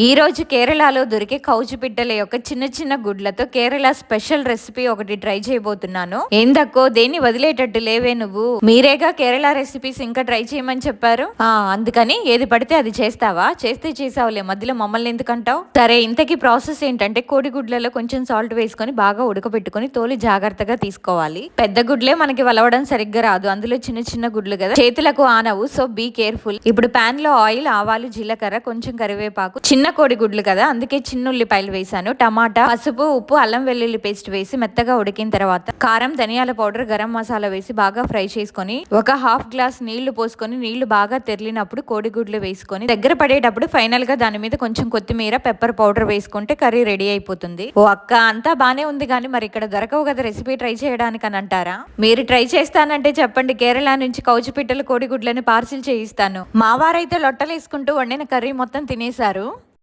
ఈ రోజు కేరళలో దొరికే కౌజు పిట్టల యొక్క చిన్న చిన్న గుడ్లతో కేరళ స్పెషల్ రెసిపీ ఒకటి ట్రై చేయబోతున్నాను. ఏందక్కో దేన్ని వదిలేటట్టు లేవే నువ్వు, మీరేగా కేరళ రెసిపీస్ ఇంకా ట్రై చేయమని చెప్పారు. అందుకని ఏది పడితే అది చేస్తావా? చేస్తే చేసావులే, మధ్యలో మమ్మల్ని ఎందుకంటావు? సరే, ఇంతకీ ప్రాసెస్ ఏంటంటే కోడి గుడ్లలో కొంచెం సాల్ట్ వేసుకొని బాగా ఉడకబెట్టుకొని తోలి జాగ్రత్తగా తీసుకోవాలి. పెద్ద గుడ్లే మనకి వలవడం సరిగ్గా రాదు, అందులో చిన్న చిన్న గుడ్లు కదా, చేతులకు ఆనవు, సో బీ కేర్ఫుల్. ఇప్పుడు పాన్ లో ఆయిల్, ఆవాలు, జీలకర్ర, కొంచెం కరివేపాకు, చిన్న కోడి గుడ్లు కదా అందుకే చిన్న ఉల్లిపాయలు వేసాను, టమాటా, పసుపు, ఉప్పు, అల్లం వెల్లుల్లి పేస్ట్ వేసి మెత్తగా ఉడికిన తర్వాత కారం, ధనియాల పౌడర్, గరం మసాలా వేసి బాగా ఫ్రై చేసుకొని ఒక హాఫ్ గ్లాస్ నీళ్లు పోసుకొని నీళ్లు బాగా తెరిలినప్పుడు కోడి గుడ్లు వేసుకొని దగ్గర పడేటప్పుడు ఫైనల్ గా దాని మీద కొంచెం కొత్తిమీర, పెప్పర్ పౌడర్ వేసుకుంటే కర్రీ రెడీ అయిపోతుంది. ఓ అక్క, అంతా బానే ఉంది కానీ మరి ఇక్కడ దొరకవు కదా రెసిపీ ట్రై చేయడానికి అని అంటారా? మీరు ట్రై చేస్తానంటే చెప్పండి, కేరళ నుంచి కౌజు పిట్టలు కోడి గుడ్లని పార్సిల్ చేయిస్తాను. మా వారైతే లొట్టలేసుకుంటూ వండిన కర్రీ మొత్తం తినేశారు.